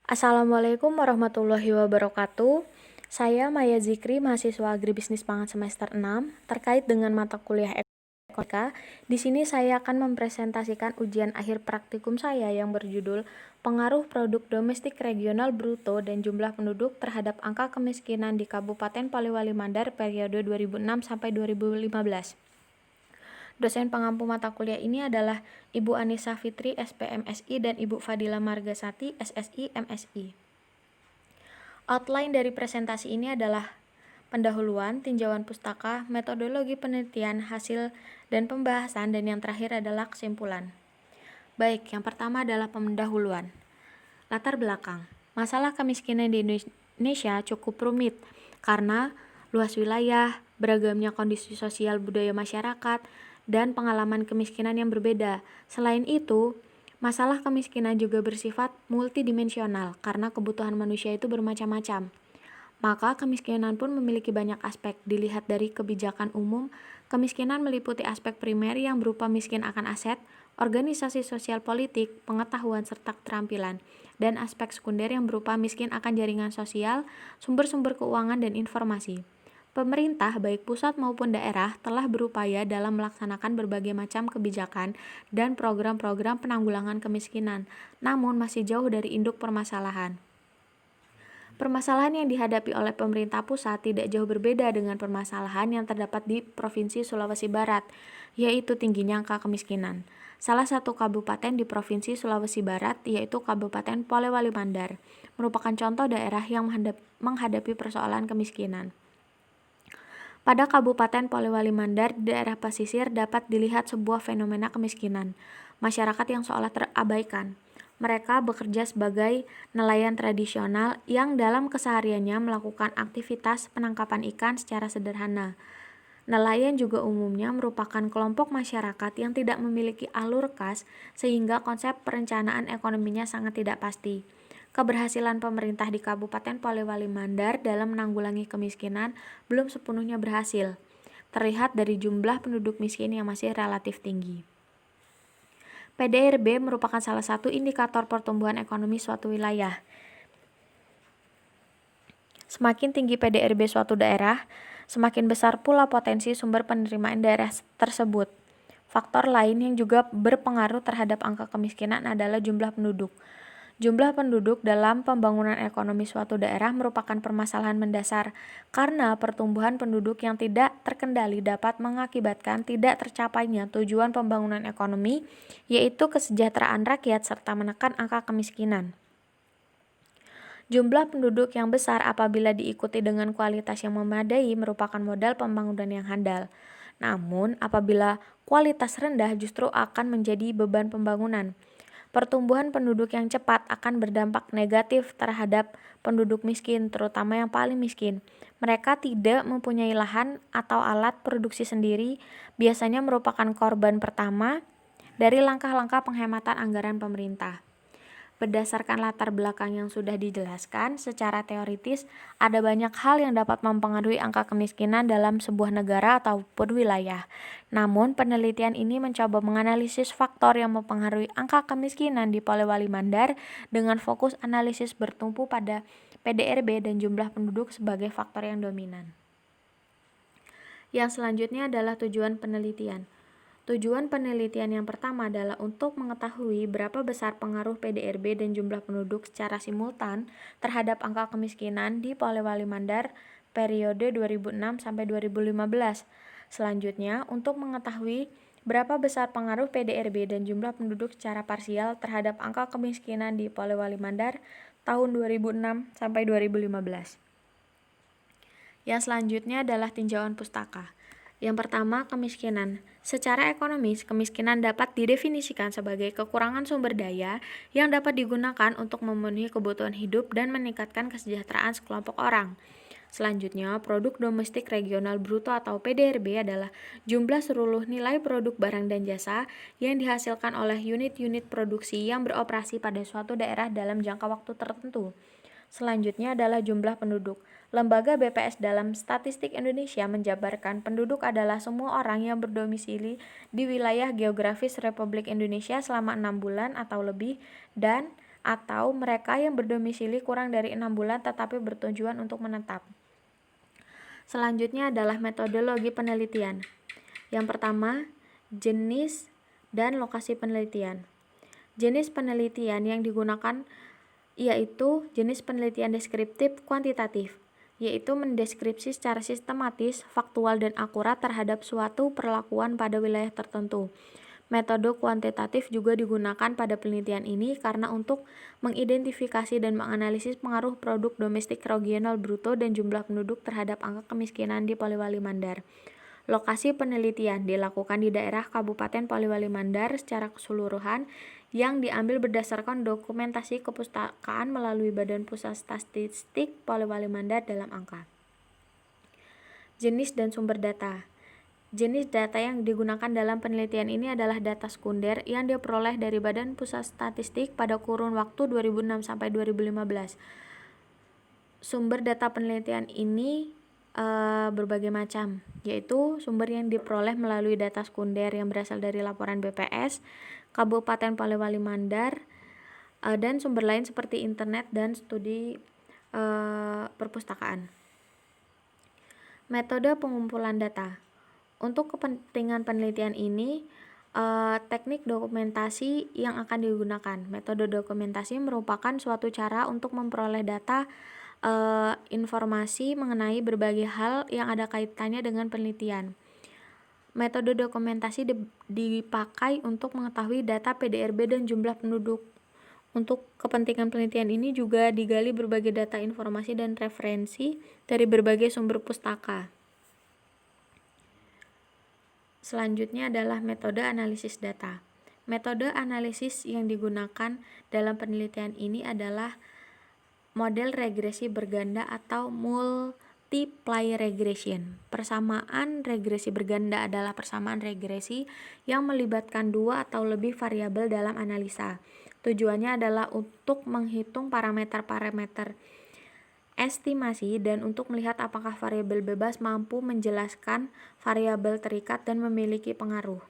Assalamualaikum warahmatullahi wabarakatuh. Saya Maya Zikri, mahasiswa Agribisnis Pangan semester 6, terkait dengan mata kuliah ekonomika. Di sini saya akan mempresentasikan ujian akhir praktikum saya yang berjudul Pengaruh Produk Domestik Regional Bruto dan Jumlah Penduduk terhadap Angka Kemiskinan di Kabupaten Polewali Mandar periode 2006 sampai 2015. Dosen pengampu mata kuliah ini adalah Ibu Anissa Fitri, SPMSI, dan Ibu Fadila Margasati, SSI, MSI. Outline dari presentasi ini adalah pendahuluan, tinjauan pustaka, metodologi penelitian, hasil, dan pembahasan, dan yang terakhir adalah kesimpulan. Baik, yang pertama adalah pendahuluan. Latar belakang. Masalah kemiskinan di Indonesia cukup rumit karena luas wilayah, beragamnya kondisi sosial budaya masyarakat, dan pengalaman kemiskinan yang berbeda. Selain itu, masalah kemiskinan juga bersifat multidimensional karena kebutuhan manusia itu bermacam-macam. Maka kemiskinan pun memiliki banyak aspek. Dilihat dari kebijakan umum, kemiskinan meliputi aspek primer yang berupa miskin akan aset, organisasi sosial politik, pengetahuan serta keterampilan, dan aspek sekunder yang berupa miskin akan jaringan sosial, sumber-sumber keuangan, dan informasi. Pemerintah, baik pusat maupun daerah, telah berupaya dalam melaksanakan berbagai macam kebijakan dan program-program penanggulangan kemiskinan, namun masih jauh dari induk permasalahan. Permasalahan yang dihadapi oleh pemerintah pusat tidak jauh berbeda dengan permasalahan yang terdapat di Provinsi Sulawesi Barat, yaitu tingginya angka kemiskinan. Salah satu kabupaten di Provinsi Sulawesi Barat, yaitu Kabupaten Polewali Mandar, merupakan contoh daerah yang menghadapi persoalan kemiskinan. Pada Kabupaten Polewali Mandar, daerah pesisir dapat dilihat sebuah fenomena kemiskinan, masyarakat yang seolah terabaikan. Mereka bekerja sebagai nelayan tradisional yang dalam kesehariannya melakukan aktivitas penangkapan ikan secara sederhana. Nelayan juga umumnya merupakan kelompok masyarakat yang tidak memiliki alur khas sehingga konsep perencanaan ekonominya sangat tidak pasti. Keberhasilan pemerintah di Kabupaten Polewali Mandar dalam menanggulangi kemiskinan belum sepenuhnya berhasil, terlihat dari jumlah penduduk miskin yang masih relatif tinggi. PDRB merupakan salah satu indikator pertumbuhan ekonomi suatu wilayah. Semakin tinggi PDRB suatu daerah, semakin besar pula potensi sumber penerimaan daerah tersebut. Faktor lain yang juga berpengaruh terhadap angka kemiskinan adalah jumlah penduduk. Jumlah penduduk dalam pembangunan ekonomi suatu daerah merupakan permasalahan mendasar karena pertumbuhan penduduk yang tidak terkendali dapat mengakibatkan tidak tercapainya tujuan pembangunan ekonomi, yaitu kesejahteraan rakyat serta menekan angka kemiskinan. Jumlah penduduk yang besar apabila diikuti dengan kualitas yang memadai merupakan modal pembangunan yang handal. Namun, apabila kualitas rendah justru akan menjadi beban pembangunan. Pertumbuhan penduduk yang cepat akan berdampak negatif terhadap penduduk miskin, terutama yang paling miskin. Mereka tidak mempunyai lahan atau alat produksi sendiri, biasanya merupakan korban pertama dari langkah-langkah penghematan anggaran pemerintah. Berdasarkan latar belakang yang sudah dijelaskan, secara teoritis ada banyak hal yang dapat mempengaruhi angka kemiskinan dalam sebuah negara ataupun wilayah. Namun, penelitian ini mencoba menganalisis faktor yang mempengaruhi angka kemiskinan di Polewali Mandar dengan fokus analisis bertumpu pada PDRB dan jumlah penduduk sebagai faktor yang dominan. Yang selanjutnya adalah tujuan penelitian. Tujuan penelitian yang pertama adalah untuk mengetahui berapa besar pengaruh PDRB dan jumlah penduduk secara simultan terhadap angka kemiskinan di Polewali Mandar periode 2006 sampai 2015. Selanjutnya, untuk mengetahui berapa besar pengaruh PDRB dan jumlah penduduk secara parsial terhadap angka kemiskinan di Polewali Mandar tahun 2006 sampai 2015. Yang selanjutnya adalah tinjauan pustaka. Yang pertama, kemiskinan. Secara ekonomis, kemiskinan dapat didefinisikan sebagai kekurangan sumber daya yang dapat digunakan untuk memenuhi kebutuhan hidup dan meningkatkan kesejahteraan sekelompok orang. Selanjutnya, produk domestik regional bruto atau PDRB adalah jumlah seluruh nilai produk barang dan jasa yang dihasilkan oleh unit-unit produksi yang beroperasi pada suatu daerah dalam jangka waktu tertentu. Selanjutnya adalah jumlah penduduk. Lembaga BPS dalam Statistik Indonesia menjabarkan penduduk adalah semua orang yang berdomisili di wilayah geografis Republik Indonesia selama 6 bulan atau lebih dan atau mereka yang berdomisili kurang dari 6 bulan tetapi bertujuan untuk menetap. Selanjutnya adalah metodologi penelitian. Yang pertama, jenis dan lokasi penelitian. Jenis penelitian yang digunakan yaitu jenis penelitian deskriptif kuantitatif, yaitu mendeskripsi secara sistematis, faktual, dan akurat terhadap suatu perlakuan pada wilayah tertentu. Metode kuantitatif juga digunakan pada penelitian ini karena untuk mengidentifikasi dan menganalisis pengaruh produk domestik regional bruto dan jumlah penduduk terhadap angka kemiskinan di Polewali Mandar. Lokasi penelitian dilakukan di daerah Kabupaten Polewali Mandar secara keseluruhan yang diambil berdasarkan dokumentasi kepustakaan melalui Badan Pusat Statistik Polewali Mandar dalam angka. Jenis dan sumber data. Jenis data yang digunakan dalam penelitian ini adalah data sekunder yang diperoleh dari Badan Pusat Statistik pada kurun waktu 2006 sampai 2015. Sumber data penelitian ini berbagai macam, yaitu sumber yang diperoleh melalui data sekunder yang berasal dari laporan BPS, Kabupaten Polewali Mandar, dan sumber lain seperti internet dan studi perpustakaan. Metode pengumpulan data. Untuk kepentingan penelitian ini, teknik dokumentasi yang akan digunakan. Metode dokumentasi merupakan suatu cara untuk memperoleh data informasi mengenai berbagai hal yang ada kaitannya dengan penelitian. Metode dokumentasi dipakai untuk mengetahui data PDRB dan jumlah penduduk. Untuk kepentingan penelitian ini juga digali berbagai data informasi dan referensi dari berbagai sumber pustaka. Selanjutnya adalah metode analisis data. Metode analisis yang digunakan dalam penelitian ini adalah model regresi berganda atau multiply regression. Persamaan regresi berganda adalah persamaan regresi yang melibatkan dua atau lebih variabel dalam analisa. Tujuannya adalah untuk menghitung parameter-parameter estimasi dan untuk melihat apakah variabel bebas mampu menjelaskan variabel terikat dan memiliki pengaruh.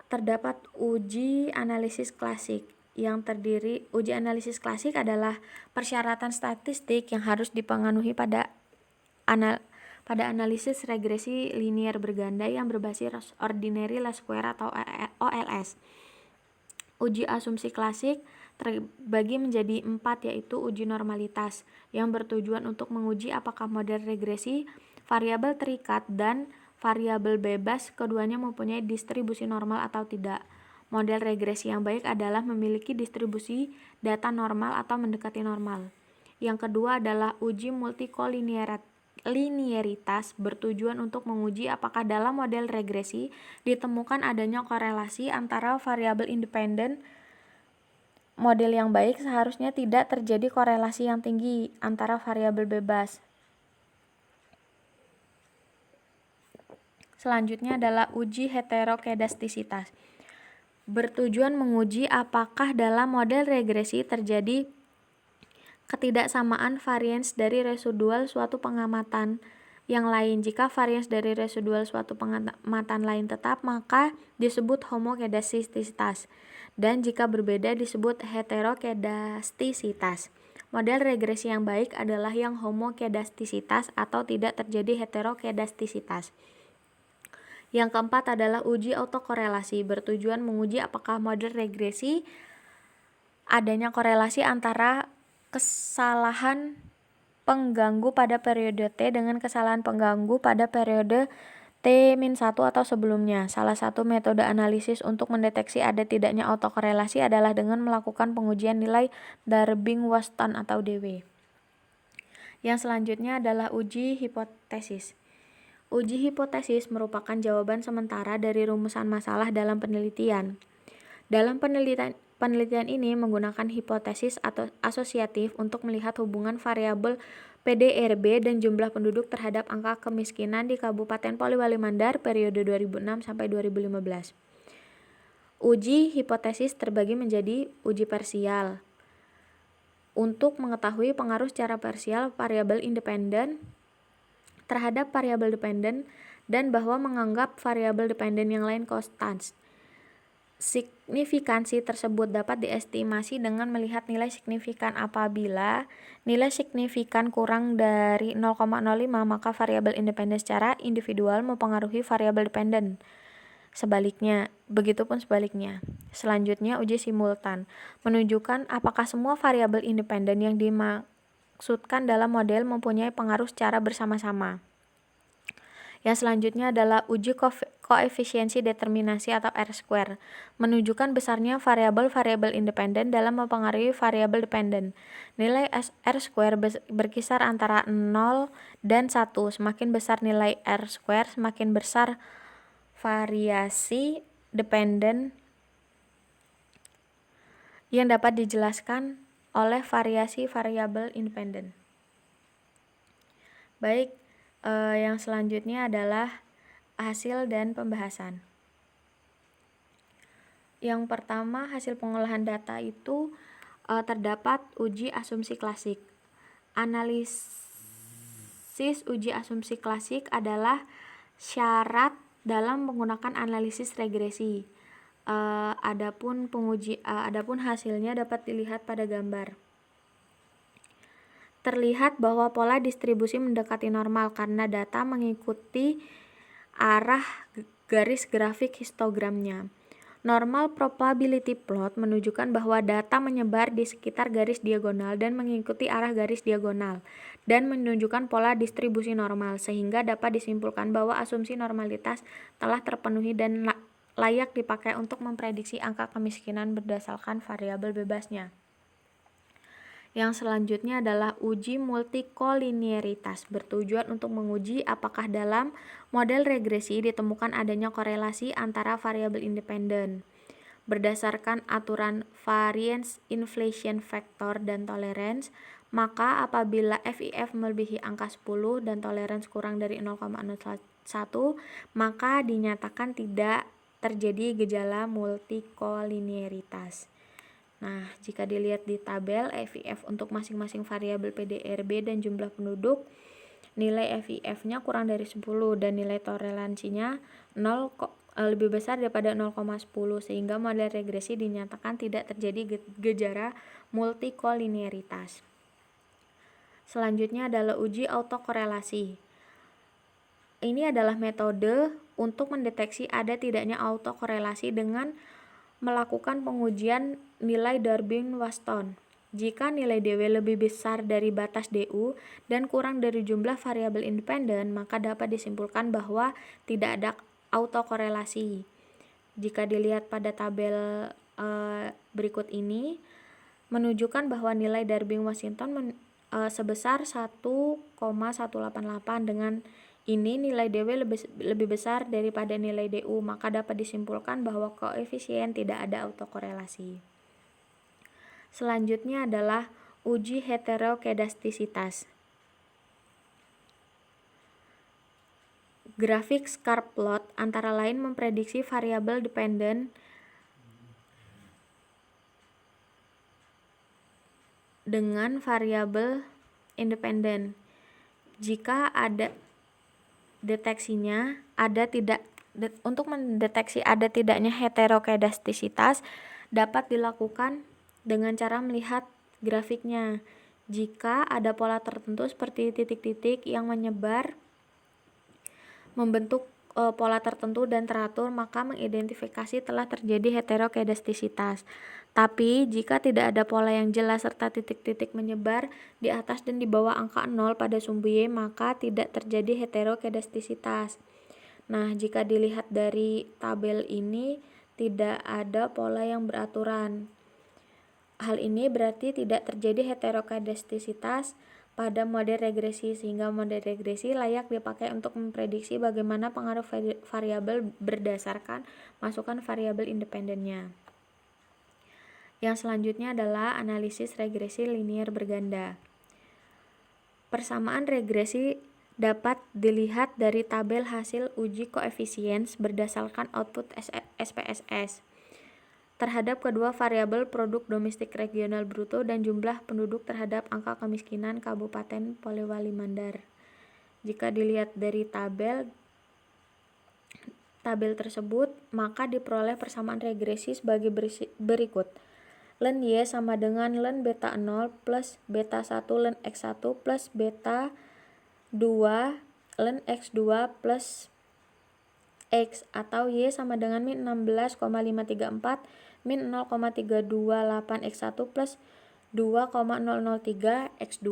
Terdapat uji analisis klasik yang terdiri. Uji analisis klasik adalah persyaratan statistik yang harus dipenuhi pada analisis regresi linear berganda yang berbasis ordinary least square atau OLS. Uji asumsi klasik terbagi menjadi 4, yaitu uji normalitas yang bertujuan untuk menguji apakah model regresi, variabel terikat, dan variabel bebas keduanya mempunyai distribusi normal atau tidak. Model regresi yang baik adalah memiliki distribusi data normal atau mendekati normal. Yang kedua adalah uji multikolinearitas bertujuan untuk menguji apakah dalam model regresi ditemukan adanya korelasi antara variabel independen. Model yang baik seharusnya tidak terjadi korelasi yang tinggi antara variabel bebas. Selanjutnya adalah uji heterokedastisitas. Bertujuan menguji apakah dalam model regresi terjadi ketidaksamaan varians dari residual suatu pengamatan yang lain. Jika varians dari residual suatu pengamatan lain tetap, maka disebut homokedastisitas. Dan jika berbeda disebut heterokedastisitas. Model regresi yang baik adalah yang homokedastisitas atau tidak terjadi heterokedastisitas. Yang keempat adalah uji autokorelasi, bertujuan menguji apakah model regresi adanya korelasi antara kesalahan pengganggu pada periode T dengan kesalahan pengganggu pada periode T-1 atau sebelumnya. Salah satu metode analisis untuk mendeteksi ada tidaknya autokorelasi adalah dengan melakukan pengujian nilai Darby-Waston atau DW. Yang selanjutnya adalah uji hipotesis. Uji hipotesis merupakan jawaban sementara dari rumusan masalah dalam penelitian. Dalam penelitian ini menggunakan hipotesis atau asosiatif untuk melihat hubungan variabel PDRB dan jumlah penduduk terhadap angka kemiskinan di Kabupaten Polewali Mandar periode 2006 sampai 2015. Uji hipotesis terbagi menjadi uji parsial untuk mengetahui pengaruh secara parsial variabel independen terhadap variabel dependen dan bahwa menganggap variabel dependen yang lain konstan. Signifikansi tersebut dapat diestimasi dengan melihat nilai signifikan. Apabila nilai signifikan kurang dari 0,05, maka variabel independen secara individual mempengaruhi variabel dependen. Sebaliknya, begitupun sebaliknya. Selanjutnya, uji simultan menunjukkan apakah semua variabel independen yang dimaksudkan dalam model mempunyai pengaruh secara bersama-sama. Yang selanjutnya adalah uji koefisiensi determinasi atau R-square, menunjukkan besarnya variabel-variabel independen dalam mempengaruhi variabel dependen. Nilai R-square berkisar antara 0 dan 1. Semakin besar nilai R-square, semakin besar variasi dependen yang dapat dijelaskan oleh variasi variabel independen. Baik, yang selanjutnya adalah hasil dan pembahasan. Yang pertama, hasil pengolahan data itu terdapat uji asumsi klasik. Analisis uji asumsi klasik adalah syarat dalam menggunakan analisis regresi. Adapun hasilnya dapat dilihat pada gambar. Terlihat bahwa pola distribusi mendekati normal karena data mengikuti arah garis grafik histogramnya. Normal probability plot menunjukkan bahwa data menyebar di sekitar garis diagonal dan mengikuti arah garis diagonal dan menunjukkan pola distribusi normal, sehingga dapat disimpulkan bahwa asumsi normalitas telah terpenuhi dan layak dipakai untuk memprediksi angka kemiskinan berdasarkan variabel bebasnya. Yang selanjutnya adalah uji multikolinearitas, bertujuan untuk menguji apakah dalam model regresi ditemukan adanya korelasi antara variabel independen. Berdasarkan aturan variance, inflation factor, dan tolerance, maka apabila FIF melebihi angka 10 dan tolerance kurang dari 0,01, maka dinyatakan tidak terjadi gejala multikolinearitas. Nah, jika dilihat di tabel FIF untuk masing-masing variabel PDRB dan jumlah penduduk, nilai FIF-nya kurang dari 10 dan nilai toleransinya lebih besar daripada 0,10, sehingga model regresi dinyatakan tidak terjadi gejala multikolinearitas. Selanjutnya adalah uji autokorelasi. Ini adalah metode untuk mendeteksi ada tidaknya autokorelasi dengan melakukan pengujian nilai Darby-Waston. Jika nilai DW lebih besar dari batas DU dan kurang dari jumlah variabel independen, maka dapat disimpulkan bahwa tidak ada autokorelasi. Jika dilihat pada tabel berikut ini, menunjukkan bahwa nilai Darby-Washington sebesar 1,188. Dengan ini nilai DW lebih besar daripada nilai DU, maka dapat disimpulkan bahwa koefisien tidak ada autokorelasi. Selanjutnya adalah uji heterokedastisitas. Grafik scar plot antara lain memprediksi variabel dependen dengan variabel independen. Jika ada deteksinya untuk mendeteksi ada tidaknya heterokedastisitas dapat dilakukan dengan cara melihat grafiknya. Jika ada pola tertentu seperti titik-titik yang menyebar membentuk pola tertentu dan teratur, maka mengidentifikasi telah terjadi heterokedastisitas. Tapi jika tidak ada pola yang jelas serta titik-titik menyebar di atas dan di bawah angka 0 pada sumbu Y, maka tidak terjadi heterokedastisitas. Nah, jika dilihat dari tabel ini tidak ada pola yang beraturan. Hal ini berarti tidak terjadi heterokedastisitas pada model regresi, sehingga model regresi layak dipakai untuk memprediksi bagaimana pengaruh variabel berdasarkan masukan variabel independennya. Yang selanjutnya adalah analisis regresi linier berganda. Persamaan regresi dapat dilihat dari tabel hasil uji koefisien berdasarkan output SPSS terhadap kedua variabel produk domestik regional bruto dan jumlah penduduk terhadap angka kemiskinan Kabupaten Polewali Mandar. Jika dilihat dari tabel tabel tersebut, maka diperoleh persamaan regresi sebagai berikut. Len Y sama dengan len beta 0 plus beta 1 len X1 plus beta 2 len X2 plus X, atau Y sama dengan min 16,534 min 0,328 X1 plus 2,003 X2.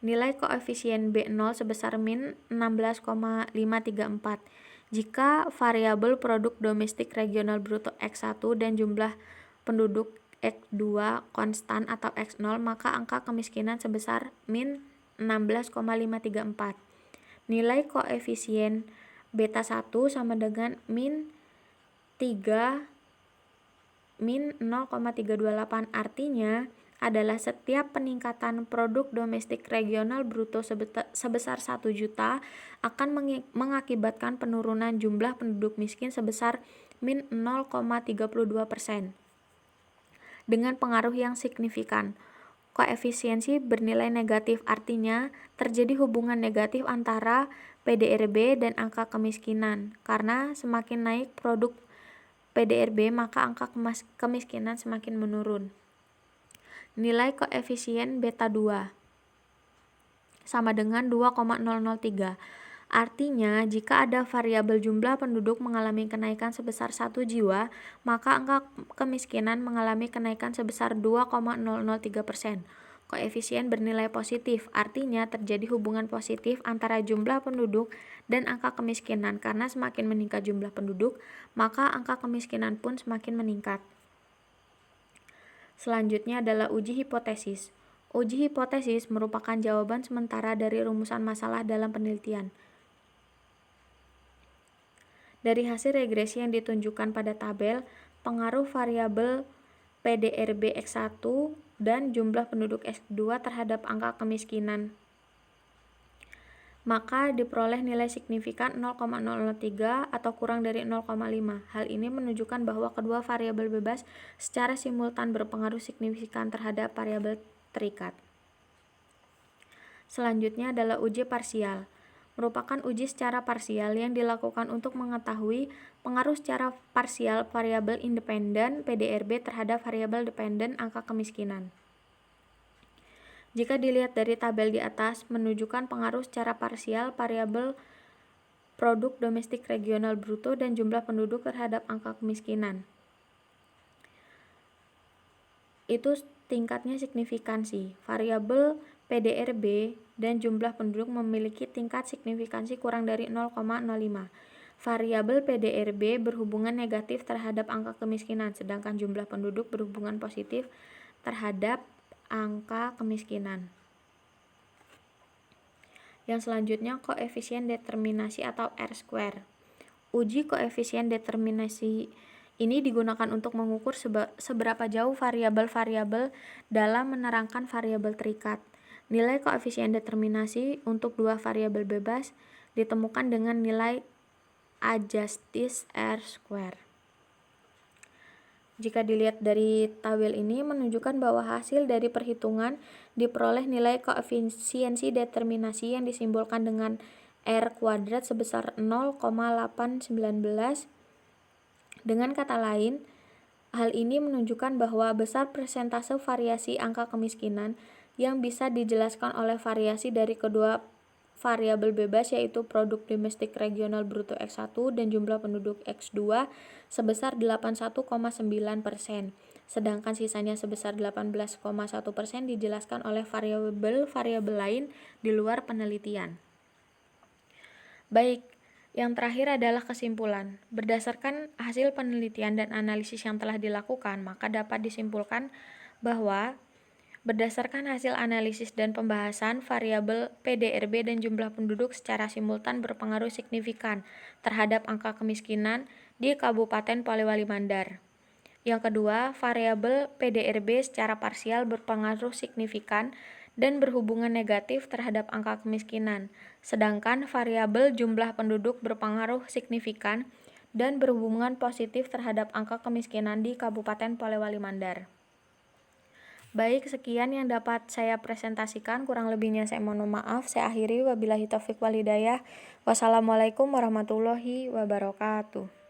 Nilai koefisien B0 sebesar min 16,534 jika variabel produk domestik regional bruto X1 dan jumlah penduduk X2 konstan atau X0, maka angka kemiskinan sebesar min 16,534. Nilai koefisien beta 1 sama dengan min 3 min 0,328, artinya adalah setiap peningkatan produk domestik regional bruto sebesar 1 juta akan mengakibatkan penurunan jumlah penduduk miskin sebesar min 0,32% dengan pengaruh yang signifikan. Koefisiensi bernilai negatif, artinya terjadi hubungan negatif antara PDRB dan angka kemiskinan. Karena semakin naik produk PDRB, maka angka kemiskinan semakin menurun. Nilai koefisien beta 2 sama dengan 2,003. Artinya, jika ada variabel jumlah penduduk mengalami kenaikan sebesar 1 jiwa, maka angka kemiskinan mengalami kenaikan sebesar 2,003%. Koefisien bernilai positif, artinya terjadi hubungan positif antara jumlah penduduk dan angka kemiskinan. Karena semakin meningkat jumlah penduduk, maka angka kemiskinan pun semakin meningkat. Selanjutnya adalah uji hipotesis. Uji hipotesis merupakan jawaban sementara dari rumusan masalah dalam penelitian. Dari hasil regresi yang ditunjukkan pada tabel, pengaruh variabel PDRB X1 dan jumlah penduduk X2 terhadap angka kemiskinan, maka diperoleh nilai signifikan 0,003 atau kurang dari 0,5. Hal ini menunjukkan bahwa kedua variabel bebas secara simultan berpengaruh signifikan terhadap variabel terikat. Selanjutnya adalah uji parsial. Merupakan uji secara parsial yang dilakukan untuk mengetahui pengaruh secara parsial variabel independen PDRB terhadap variabel dependen angka kemiskinan. Jika dilihat dari tabel di atas, menunjukkan pengaruh secara parsial variabel produk domestik regional bruto dan jumlah penduduk terhadap angka kemiskinan. Itu tingkatnya signifikansi. Variabel PDRB dan jumlah penduduk memiliki tingkat signifikansi kurang dari 0,05. Variabel PDRB berhubungan negatif terhadap angka kemiskinan, sedangkan jumlah penduduk berhubungan positif terhadap angka kemiskinan. Yang selanjutnya koefisien determinasi atau R-square. Uji koefisien determinasi ini digunakan untuk mengukur seberapa jauh variabel-variabel dalam menerangkan variabel terikat. Nilai koefisien determinasi untuk dua variabel bebas ditemukan dengan nilai adjusted R-square. Jika dilihat dari tabel ini menunjukkan bahwa hasil dari perhitungan diperoleh nilai koefisiensi determinasi yang disimbolkan dengan R kuadrat sebesar 0,819. Dengan kata lain, hal ini menunjukkan bahwa besar persentase variasi angka kemiskinan yang bisa dijelaskan oleh variasi dari kedua variabel bebas, yaitu produk domestik regional bruto X1 dan jumlah penduduk X2 sebesar 81,9%, sedangkan sisanya sebesar 18,1% dijelaskan oleh variabel-variabel lain di luar penelitian. Baik, yang terakhir adalah kesimpulan. Berdasarkan hasil penelitian dan analisis yang telah dilakukan, maka dapat disimpulkan bahwa berdasarkan hasil analisis dan pembahasan, variabel PDRB dan jumlah penduduk secara simultan berpengaruh signifikan terhadap angka kemiskinan di Kabupaten Polewali Mandar. Yang kedua, variabel PDRB secara parsial berpengaruh signifikan dan berhubungan negatif terhadap angka kemiskinan, sedangkan variabel jumlah penduduk berpengaruh signifikan dan berhubungan positif terhadap angka kemiskinan di Kabupaten Polewali Mandar. Baik, sekian yang dapat saya presentasikan. Kurang lebihnya saya mohon maaf. Saya akhiri. Wabillahi taufiq walhidayah. Wassalamualaikum warahmatullahi wabarakatuh.